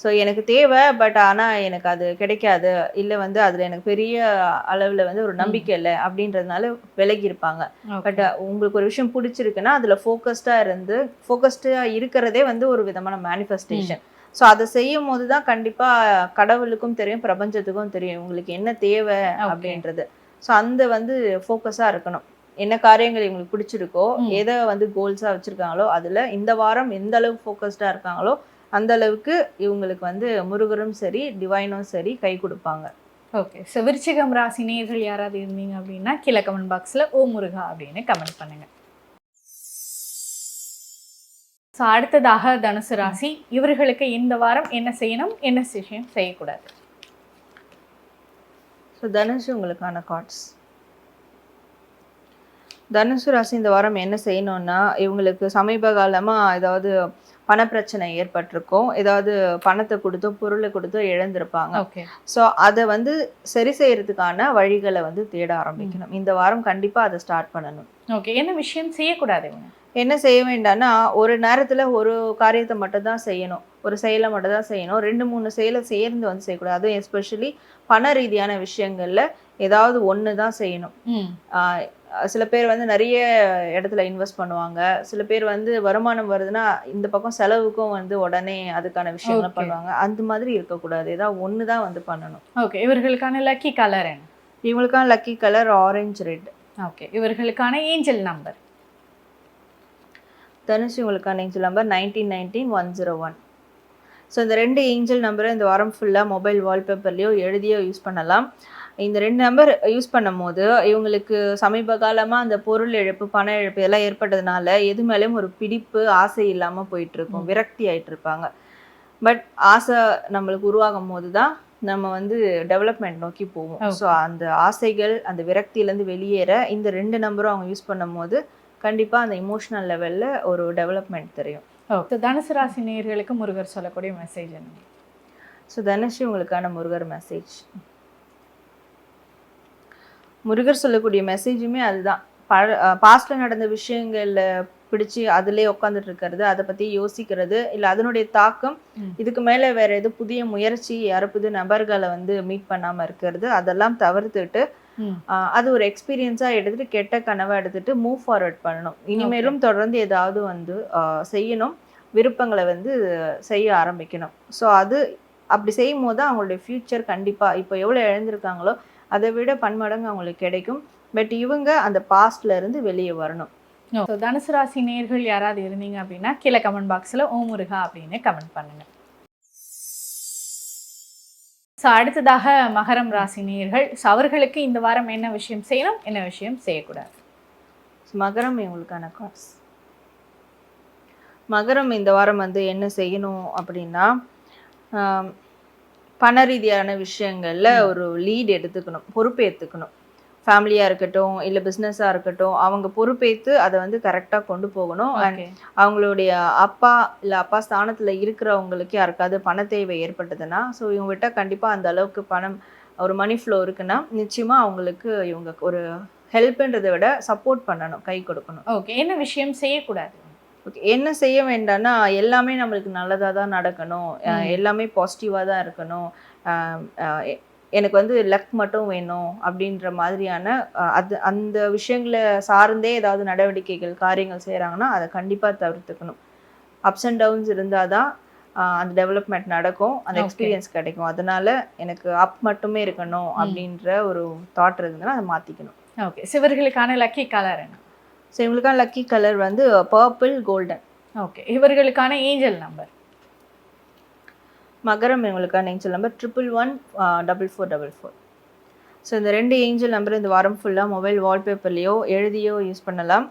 ஸோ எனக்கு தேவை, பட் ஆனால் எனக்கு அது கிடைக்காது, இல்லை வந்து அதில் எனக்கு பெரிய அளவில் வந்து ஒரு நம்பிக்கை இல்லை அப்படின்றதுனால விலகி இருப்பாங்க. பட் உங்களுக்கு ஒரு விஷயம் பிடிச்சிருக்குன்னா அதில் ஃபோக்கஸ்டாக இருக்கிறதே வந்து ஒரு விதமான மேனிஃபெஸ்டேஷன். ஸோ அதை செய்யும் போது தான் கண்டிப்பாக கடவுளுக்கும் தெரியும், பிரபஞ்சத்துக்கும் தெரியும் உங்களுக்கு என்ன தேவை அப்படின்றது. ஸோ அந்த வந்து ஃபோக்கஸாக இருக்கணும். என்ன காரியங்கள் இவங்களுக்கு பிடிச்சிருக்கோ, எதை வந்து கோல்ஸாக வச்சுருக்காங்களோ அதில் இந்த வாரம் எந்த அளவுக்கு ஃபோக்கஸ்டாக இருக்காங்களோ அந்த அளவுக்கு இவங்களுக்கு வந்து முருகரும் சரி டிவைனும் சரி கை கொடுப்பாங்க. ஓகே. ஸோ விருச்சிகம் ராசி நேயர்கள் யாராவது இருந்தீங்க அப்படின்னா கீழே கமெண்ட் பாக்ஸில் ஓ முருகா அப்படின்னு கமெண்ட் பண்ணுங்கள். ஸோ அடுத்ததாக தனுசு ராசி, இவர்களுக்கு இந்த வாரம் என்ன செய்யணும், என்ன விஷயம் செய்யக்கூடாது? ஸோ தனுசு உங்களுக்கான கார்ட்ஸ். தனுசு ராசி இந்த வாரம் என்ன செய்யணும்னா, இவங்களுக்கு சமீப காலமாக ஏதாவது பணப்பிரச்சனை ஏற்பட்டிருக்கும், ஏதாவது பணத்தை கொடுத்தோ பொருளை கொடுத்தோ இழந்திருப்பாங்க. ஸோ அதை வந்து சரி செய்யறதுக்கான வழிகளை வந்து தேட ஆரம்பிக்கணும். இந்த வாரம் கண்டிப்பாக அதை ஸ்டார்ட் பண்ணணும். ஓகே. என்ன விஷயம் செய்யக்கூடாது? என்ன செய்ய வேண்டாம்னா, ஒரு நேரத்தில் ஒரு காரியத்தை மட்டும் தான் செய்யணும், ஒரு செயலை மட்டும் தான் செய்யணும். 2-3 செயலை சேர்ந்து வந்து செய்யக்கூடாது. அதுவும் எஸ்பெஷலி பண ரீதியான விஷயங்கள்ல ஏதாவது ஒன்று தான் செய்யணும். சில பேர் வந்து நிறைய இடத்துல இன்வெஸ்ட் பண்ணுவாங்க, சில பேர் வந்து வருமானம் வருதுன்னா இந்த பக்கம் செலவுக்கும் வந்து உடனே அதுக்கான விஷயங்களை பண்ணுவாங்க. அந்த மாதிரி இருக்கக்கூடாது, ஏதாவது ஒன்று தான் வந்து பண்ணணும். ஓகே. இவர்களுக்கான லக்கி கலர் என்ன? இவங்களுக்கான lucky colour orange red. Okay. இவர்களுக்கான ஏஞ்சல் நம்பர்? தனுஷ் இவங்களுக்கான ஏஞ்சல் நம்பர் 1919-101. ஸோ இந்த 2 ஏஞ்சல் நம்பரை இந்த வாரம் ஃபுல்லாக மொபைல் வால்பேப்பர்லேயோ எழுதியோ யூஸ் பண்ணலாம். இந்த 2 நம்பர் யூஸ் பண்ணும் போது இவங்களுக்கு சமீப காலமாக அந்த பொருள் இழப்பு, பண இழப்பு இதெல்லாம் ஏற்பட்டதுனால எது மேலேயும் ஒரு பிடிப்பு, ஆசை இல்லாமல் போயிட்டுருக்கும், விரக்தி ஆகிட்டு இருப்பாங்க. பட் ஆசை நம்மளுக்கு உருவாகும் போது தான் நம்ம வந்து டெவலப்மெண்ட் நோக்கி போவோம். ஸோ அந்த ஆசைகள், அந்த விரக்தியிலேருந்து வெளியேற இந்த 2 நம்பரும் அவங்க யூஸ் பண்ணும் போது கண்டிப்பாக அந்த இமோஷனல் லெவலில் ஒரு டெவலப்மெண்ட் தெரியும். ஓகே. தனுசு ராசி நேயர்களுக்கு முருகர் சொல்லக்கூடிய மெசேஜ் என்ன? ஸோ தனுஷ் உங்களுக்கான முருகர் மெசேஜ். முருகர் சொல்லக்கூடிய மெசேஜுமே அதுதான். பாஸ்டில் நடந்த விஷயங்களில் பிடிச்சி அதிலே உட்காந்துட்டு இருக்கிறது, அதை பற்றி யோசிக்கிறது, இல்லை அதனுடைய தாக்கம் இதுக்கு மேலே வேற எது புதிய முயற்சி, யாரும் புது நபர்களை வந்து மீட் பண்ணாமல் இருக்கிறது, அதெல்லாம் தவிர்த்துட்டு அது ஒரு எக்ஸ்பீரியன்ஸாக எடுத்துகிட்டு கெட்ட கனவை எடுத்துகிட்டு மூவ் ஃபார்வர்ட் பண்ணணும். இனிமேலும் தொடர்ந்து ஏதாவது வந்து செய்யணும், விருப்பங்களை வந்து செய்ய ஆரம்பிக்கணும். ஸோ அது அப்படி செய்யும் போது தான் அவங்களுடைய ஃப்யூச்சர் கண்டிப்பாக இப்போ எவ்வளோ இழந்திருக்காங்களோ அதை விட பன்மடங்கு அவங்களுக்கு கிடைக்கும். பட் இவங்க அந்த பாஸ்ட்ல இருந்து வெளியே வரணும். தனுசு ராசி நேயர்கள் யாராவது இருந்தீங்க அப்படின்னா கீழே கமெண்ட் பாக்ஸில் ஓ முருகா அப்படின்னு கமெண்ட் பண்ணுங்க. ஸோ அடுத்ததாக மகரம் ராசி நேயர்கள், ஸோ அவர்களுக்கு இந்த வாரம் என்ன விஷயம் செய்யணும், என்ன விஷயம் செய்யக்கூடாது? மகரம் இவங்களுக்கான கார்ட்ஸ். மகரம் இந்த வாரம் வந்து என்ன செய்யணும் அப்படின்னா, பண ரீதியான விஷயங்களில் ஒரு லீட் எடுத்துக்கணும், பொறுப்பேற்றுக்கணும். ஃபேமிலியாக இருக்கட்டும், இல்லை பிஸ்னஸாக இருக்கட்டும், அவங்க பொறுப்பேற்று அதை வந்து கரெக்டாக கொண்டு போகணும். அண்ட் அவங்களுடைய அப்பா இல்லை அப்பா ஸ்தானத்தில் இருக்கிறவங்களுக்கு யாருக்காவது பண தேவை ஏற்பட்டதுன்னா, ஸோ இவங்ககிட்ட கண்டிப்பாக அந்த அளவுக்கு பணம், ஒரு மணி ஃப்ளோ இருக்குன்னா நிச்சயமாக அவங்களுக்கு இவங்க ஒரு ஹெல்ப்ன்றதை விட சப்போர்ட் பண்ணணும், கை கொடுக்கணும். ஓகே. என்ன விஷயம் செய்யக்கூடாது? ஓகே. என்ன செய்ய வேண்டாம்னா, எல்லாமே நம்மளுக்கு நல்லதாக தான் நடக்கணும், எல்லாமே பாசிட்டிவாக தான் இருக்கணும், எனக்கு வந்து லக் மட்டும் வேணும் அப்படின்ற மாதிரியான அந்த விஷயங்களை சார்ந்தே ஏதாவது நடவடிக்கைகள், காரியங்கள் செய்கிறாங்கன்னா அதை கண்டிப்பாக தவிர்த்துக்கணும். அப்ஸ் அண்ட் டவுன்ஸ் இருந்தால் தான் அந்த டெவலப்மெண்ட் நடக்கும், அந்த எக்ஸ்பீரியன்ஸ் கிடைக்கும். அதனால எனக்கு அப் மட்டுமே இருக்கணும் அப்படின்ற ஒரு தாட் இருந்ததுன்னா அதை மாற்றிக்கணும். ஓகே. சிவர்களுக்கான லக்கி கலர் என்ன? ஸோ இவங்களுக்கான லக்கி கலர் வந்து பர்பிள் கோல்டன். ஓகே. இவர்களுக்கான ஏஞ்சல் நம்பர்? மகரம் இவங்களுக்கான ஏஞ்சல் நம்பர் 111444. ஸோ இந்த 2 ஏஞ்சல் நம்பர் இந்த வாரம் ஃபுல்லாக மொபைல் வால்பேப்பர்லேயோ எழுதியோ யூஸ் பண்ணலாம்.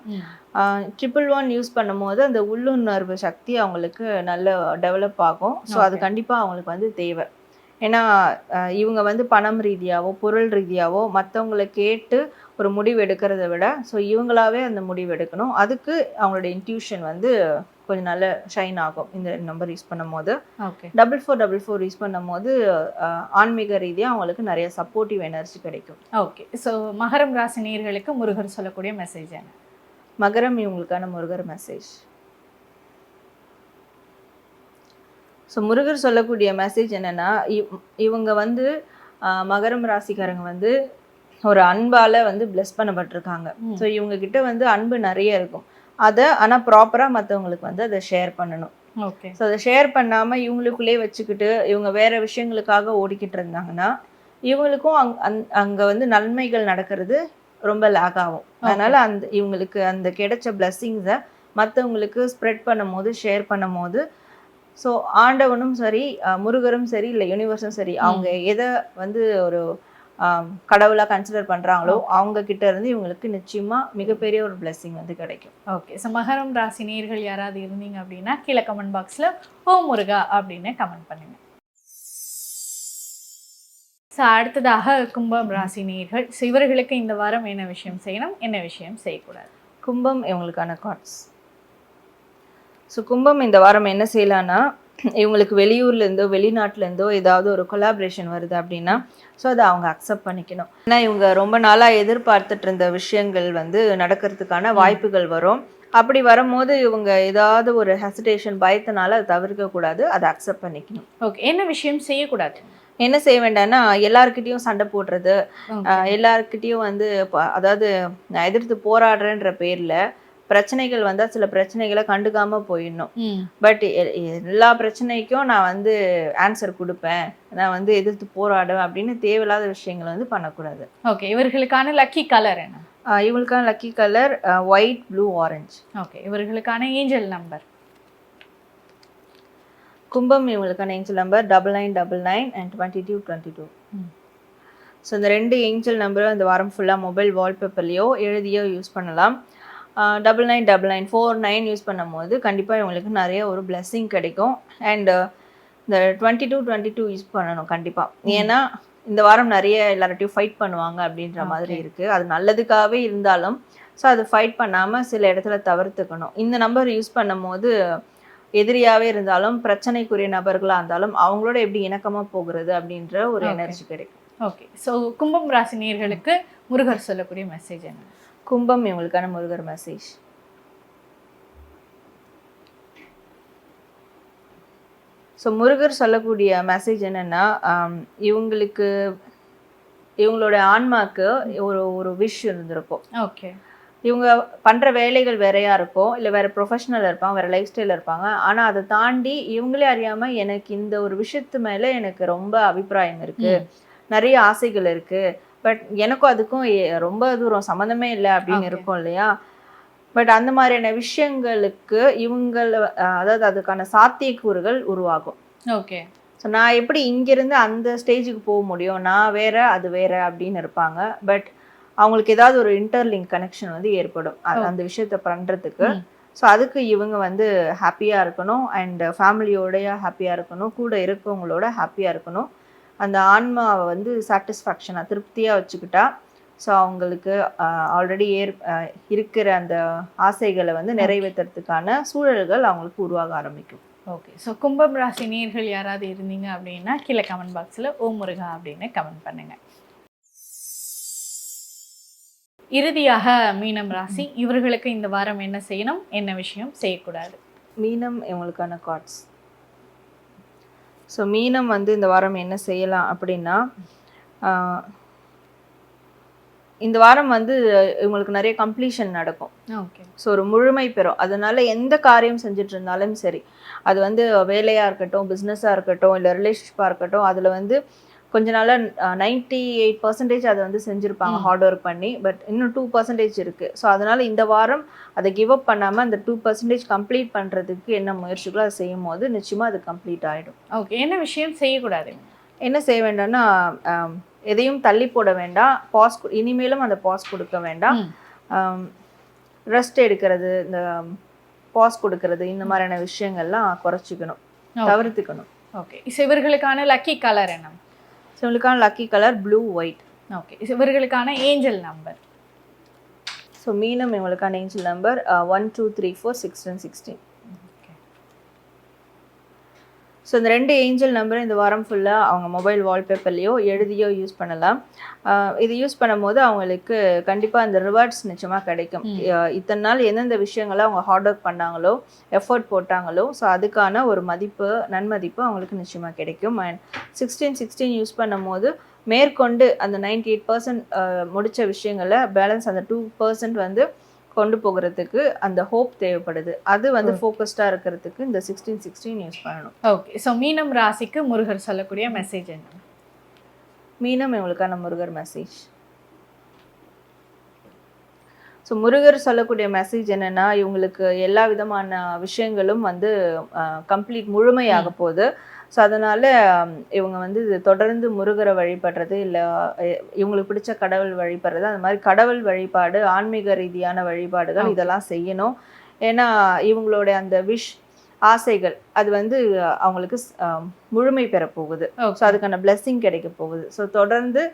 1111 யூஸ் பண்ணும் போது அந்த உள்ளுணர்வு சக்தி அவங்களுக்கு நல்ல டெவலப் ஆகும். ஸோ அது கண்டிப்பாக அவங்களுக்கு வந்து தேவை. ஏன்னா இவங்க வந்து பணம் ரீதியாவோ பொருள் ரீதியாவோ மற்றவங்களை கேட்டு ஒரு முடிவு எடுக்கிறத விட ஸோ இவங்களாவே அந்த முடிவு எடுக்கணும். அதுக்கு அவங்களோட இன்ட்யூஷன் வந்து கொஞ்சம் நல்ல ஷைன் ஆகும் இந்த நம்பர் யூஸ் பண்ணும் போது. 4444 யூஸ் பண்ணும் போது ஆன்மீக ரீதியாக அவங்களுக்கு நிறைய சப்போர்ட்டிவ் எனர்ஜி கிடைக்கும். ஓகே. ஸோ மகரம் ராசி நேயர்களுக்கு முருகர் சொல்லக்கூடிய மெசேஜ் என்ன? மகரம் இவங்களுக்கான முருகர் மெசேஜ். ஸோ முருகர் சொல்லக்கூடிய மெசேஜ் என்னன்னா, இவங்க வந்து மகரம் ராசிக்காரங்க வந்து ஒரு அன்பால வந்து பிளஸ் பண்ணப்பட்டிருக்காங்க. ஸோ இவங்க கிட்ட வந்து அன்பு நிறைய இருக்கும். அதை ஆனால் ப்ராப்பராக மற்றவங்களுக்கு வந்து அதை ஷேர் பண்ணணும். ஓகே. ஸோ அதை ஷேர் பண்ணாமல் இவங்களுக்குள்ளே வச்சுக்கிட்டு இவங்க வேற விஷயங்களுக்காக ஓடிக்கிட்டு இருந்தாங்கன்னா இவங்களுக்கும் அங்கே வந்து நன்மைகள் நடக்கிறது ரொம்ப லேக் ஆகும். அதனால இவங்களுக்கு அந்த கிடைச்ச பிளஸ்ஸிங்ஸை மற்றவங்களுக்கு ஸ்ப்ரெட் பண்ணும் போது, ஷேர் பண்ணும் போது, ஸோ ஆண்டவனும் சரி, முருகரும் சரி, இல்லை யூனிவர்ஸும் சரி, அவங்க எதை வந்து ஒரு கடவுளாக கன்சிடர் பண்ணுறாங்களோ அவங்க கிட்ட இருந்து இவங்களுக்கு நிச்சயமா மிகப்பெரிய ஒரு பிளெஸிங் வந்து கிடைக்கும். ஓகே. ஸோ மகரம் ராசி நேயர்கள் யாராவது இருந்தீங்க அப்படின்னா கீழே கமெண்ட் பாக்ஸில் ஓ முருகா அப்படின்னு கமெண்ட் பண்ணுங்க. ஸோ அடுத்ததாக கும்பம் ராசி நேயர்கள், ஸோ இவர்களுக்கு இந்த வாரம் என்ன விஷயம் செய்யணும், என்ன விஷயம் செய்யக்கூடாது? கும்பம் இவங்களுக்கான கார்ட்ஸ். ஸோ கும்பம் இந்த வாரம் என்ன செய்யலான்னா, இவங்களுக்கு வெளியூர்லேருந்தோ வெளிநாட்டிலேருந்தோ ஏதாவது ஒரு கொலாபரேஷன் வருது அப்படின்னா ஸோ அதை அவங்க அக்செப்ட் பண்ணிக்கணும். ஏன்னா இவங்க ரொம்ப நாளாக எதிர்பார்த்துட்டு இருந்த விஷயங்கள் வந்து நடக்கிறதுக்கான வாய்ப்புகள் வரும். அப்படி வரும்போது இவங்க ஏதாவது ஒரு ஹெசிடேஷன் பயத்தினால அதை தவிர்க்கக்கூடாது, அதை அக்செப்ட் பண்ணிக்கணும். ஓகே. என்ன விஷயம் செய்யக்கூடாது? என்ன செய்ய வேண்டாம்னா எல்லாருக்கிட்டையும் சண்டை போடுறது, எல்லாருக்கிட்டையும் வந்து அதாவது நான் எதிர்த்து போராடுறேன்ற பேரில் பிரச்சனைகள் வந்தால் சில பிரச்சனைகளை கண்டுக்காம போயிடணும். பட் எல்லா பிரச்சனைக்கும் நான் வந்து ஆன்சர் கொடுப்பேன், நான் வந்து எதிர்த்து போராடுவேன் அப்படின்னு தேவையில்லாத விஷயங்களை வந்து பண்ணக்கூடாது. ஓகே. இவர்களுக்கான லக்கி கலர் என்ன? இவங்களுக்கான lucky colour white, blue, orange. Okay. இவர்களுக்கான ஏஞ்சல் நம்பர்? கும்பம் இவங்களுக்கான ஏஞ்சல் நம்பர் 9999 and 2222. ஸோ இந்த 2 ஏஞ்சல் நம்பரும் இந்த வாரம் ஃபுல்லாக மொபைல் வால்பேப்பர்லையோ எழுதியோ யூஸ் பண்ணலாம். 999949 யூஸ் பண்ணும் போது கண்டிப்பாக இவங்களுக்கு நிறைய ஒரு பிளெஸ்ஸிங் கிடைக்கும். அண்ட் இந்த 2222 யூஸ் பண்ணணும் கண்டிப்பாக. ஏன்னா இந்த வாரம் நிறைய எல்லார்ட்டையும் ஃபைட் பண்ணுவாங்க அப்படின்ற மாதிரி இருக்குது. அது நல்லதுக்காகவே இருந்தாலும் ஸோ அது ஃபைட் பண்ணாமல் சில இடத்துல தவிர்த்துக்கணும். இந்த நம்பர் யூஸ் பண்ணும் போது எதிரியாகவே இருந்தாலும் பிரச்சனைக்குரிய நபர்களாக இருந்தாலும் அவங்களோட எப்படி இணக்கமாக போகிறது அப்படின்ற ஒரு எனர்ஜி கிடைக்கும். ஓகே. ஸோ கும்பம் ராசி நேயர்களுக்கு முருகர் சொல்லக்கூடிய மெசேஜ் என்ன? கும்பம் இவங்களுக்கான முருகர் மெசேஜ். ஸோ முருகர் சொல்லக்கூடிய மெசேஜ் என்னன்னா, இவங்களுக்கு இவங்களோட ஆன்மாக்கு ஒரு விஷ் இருந்திருக்கும். ஓகே. இவங்க பண்ணுற வேலைகள் வேறையா இருக்கும், இல்லை வேற ப்ரொஃபஷனல் இருப்பாங்க, வேற லைஃப் ஸ்டைலில் இருப்பாங்க. ஆனால் அதை தாண்டி இவங்களே அறியாமல் எனக்கு இந்த ஒரு விஷயத்து மேலே எனக்கு ரொம்ப அபிப்பிராயம் இருக்குது, நிறைய ஆசைகள் இருக்குது, பட் எனக்கும் அதுக்கும் ரொம்ப தூரம் சம்மந்தமே இல்லை அப்படின்னு இருக்கும் இல்லையா. பட் அந்த மாதிரியான விஷயங்களுக்கு அதாவது அதுக்கான சாத்தியக்கூறுகள் உருவாகும். ஓகே. ஸோ நான் எப்படி இங்கிருந்து அந்த ஸ்டேஜுக்கு போக முடியும், நான் வேற அது வேற அப்படின்னு இருப்பாங்க. பட் அவங்களுக்கு ஏதாவது ஒரு இன்டர்லிங்க் கனெக்ஷன் வந்து ஏற்படும் அந்த விஷயத்த பண்ணுறதுக்கு. ஸோ அதுக்கு இவங்க வந்து ஹாப்பியாக இருக்கணும், அண்ட் ஃபேமிலியோடைய ஹாப்பியாக இருக்கணும், கூட இருக்கவங்களோட ஹாப்பியாக இருக்கணும். அந்த ஆன்மாவை வந்து சாட்டிஸ்ஃபேக்ஷனாக திருப்தியாக வச்சுக்கிட்டா ஸோ அவங்களுக்கு ஆல்ரெடி இருக்கிற அந்த ஆசைகளை வந்து நிறைவேற்றுறதுக்கான சூழல்கள் அவங்களுக்கு உருவாக ஆரம்பிக்கும். ஓகே. ஸோ கும்பம் ராசி நேயர்கள் யாராவது இருந்தீங்க அப்படின்னா கீழே கமெண்ட் பாக்ஸில் ஓ முருகா அப்படின்னு கமெண்ட் பண்ணுங்க. இறுதியாக மீனம் ராசி, இவர்களுக்கு இந்த வாரம் என்ன செய்யணும், என்ன விஷயம் செய்யக்கூடாது? மீனம் இவங்களுக்கான கார்ட்ஸ். ஸோ மீனம் வந்து இந்த வாரம் என்ன செய்யலாம் அப்படின்னா, இந்த வாரம் வந்து இவங்களுக்கு நிறைய கம்ப்ளீஷன் நடக்கும். ஓகே. ஸோ ஒரு முழுமை பெறும். அதனால எந்த காரியம் செஞ்சுட்டு இருந்தாலும் சரி, அது வந்து வேலையாக இருக்கட்டும், பிஸ்னஸாக இருக்கட்டும், இல்லை ரிலேஷன்ஷிப்பாக இருக்கட்டும், அதில் வந்து கொஞ்ச நாளாக 98% அதை வந்து செஞ்சுருப்பாங்க ஹார்ட் ஒர்க் பண்ணி. பட் இன்னும் 2% இருக்குது. ஸோ அதனால் இந்த வாரம் அதை கிவ் அப் பண்ணாமல் அந்த 2% கம்ப்ளீட் பண்ணுறதுக்கு என்ன முயற்சிகளோ அதை செய்யும் போது நிச்சயமாக அது கம்ப்ளீட் ஆகிடும். ஓகே. என்ன விஷயம் செய்யக்கூடாது? என்ன செய்ய வேண்டாம்னா, எதையும் தள்ளி போட வேண்டாம், பாஸ் இனிமேலும் அந்த பாஸ் கொடுக்க வேண்டாம். ரெஸ்ட் எடுக்கிறது, இந்த பாஸ் கொடுக்கறது, இந்த மாதிரியான விஷயங்கள்லாம் குறைச்சிக்கணும், தவிர்த்துக்கணும். ஓகே. இவர்களுக்கான லக்கி கலர் என்ன? இவங்களுக்கான lucky colour blue, white. Okay. இவர்களுக்கான ஏஞ்சல் நம்பர்? ஸோ மீனம் இவங்களுக்கான ஏஞ்சல் நம்பர் 1 2 3 4 6 and 16. ஸோ இந்த 2 ஏஞ்சல் நம்பரை இந்த வாரம் ஃபுல்லாக அவங்க மொபைல் வால்பேப்பர்லேயோ எழுதியோ யூஸ் பண்ணலாம். இது யூஸ் பண்ணும்போது அவங்களுக்கு கண்டிப்பாக அந்த ரிவார்ட்ஸ் நிச்சயமாக கிடைக்கும். இத்தனை நாள் எந்தெந்த விஷயங்களை அவங்க ஹார்ட் ஒர்க் பண்ணாங்களோ, எஃபர்ட் போட்டாங்களோ, ஸோ அதுக்கான ஒரு நன்மதிப்பு அவங்களுக்கு நிச்சயமாக கிடைக்கும். அண்ட் 1616 யூஸ் பண்ணும்போது மேற்கொண்டு அந்த 98% முடித்த விஷயங்களை பேலன்ஸ் அந்த 2% வந்து கொண்டு போகிறதுக்கு அந்த ஹோப் தேவைப்படுது. அது வந்து ஃபோக்கஸ்டாக இருக்கிறதுக்கு இந்த 1616 யூஸ் பண்ணணும். ஓகே, ஸோ மீனம் ராசிக்கு முருகர் சொல்லக்கூடிய மெசேஜ் என்ன? மீனம் இவங்களுக்கான முருகர் மெசேஜ். ஸோ முருகர் சொல்லக்கூடிய மெசேஜ் என்னென்னா, இவங்களுக்கு எல்லா விதமான விஷயங்களும் வந்து கம்ப்ளீட் முழுமையாக போகுது. ஸோ அதனால் இவங்க வந்து இது தொடர்ந்து முருகரை வழிபடுறது, இல்லை இவங்களுக்கு பிடிச்ச கடவுள் வழிபடுறது, அந்த மாதிரி கடவுள் வழிபாடு, ஆன்மீக ரீதியான வழிபாடுகள் இதெல்லாம் செய்யணும். ஏன்னா இவங்களோட அந்த ஆசைகள் அது வந்து அவங்களுக்கு முழுமை பெற போகுது. ஸோ அதுக்கான பிளெஸ்ஸிங் கிடைக்க போகுது. ஸோ தொடர்ந்து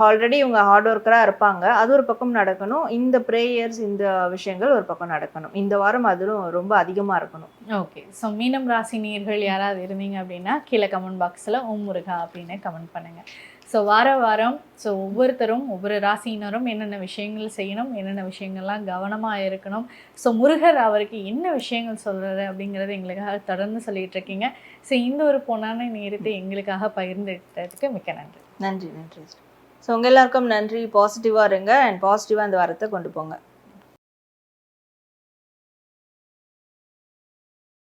ஆல்ரெடி இவங்க ஹார்ட் ஒர்க்கராக இருப்பாங்க, அது ஒரு பக்கம் நடக்கணும். இந்த ப்ரேயர்ஸ், இந்த விஷயங்கள் ஒரு பக்கம் நடக்கணும். இந்த வாரம் அதிலும் ரொம்ப அதிகமாக இருக்கணும். ஓகே, ஸோ மீனம் ராசி நேயர்கள் யாராவது இருந்தீங்க அப்படின்னா கீழே கமெண்ட் பாக்ஸில் ஓம் முருகா அப்படின்னு கமெண்ட் பண்ணுங்கள். ஸோ வாரம் ஸோ ஒவ்வொருத்தரும் ஒவ்வொரு ராசியினரும் என்னென்ன விஷயங்கள் செய்யணும், என்னென்ன விஷயங்கள்லாம் கவனமாக இருக்கணும், ஸோ முருகர் அவருக்கு என்ன விஷயங்கள் சொல்கிறாரு அப்படிங்கிறது எங்களுக்காக தொடர்ந்து சொல்லிகிட்டு இருக்கீங்க. ஸோ இந்த ஒரு பொன்னான நேரத்தை எங்களுக்காக பகிர்ந்துட்டதுக்கு மிக்க நன்றி. நன்றி. ஸோ உங்கள் எல்லாருக்கும் நன்றி. பாசிட்டிவாக இருங்க அண்ட் பாசிட்டிவாக அந்த வாரத்தை கொண்டு போங்க.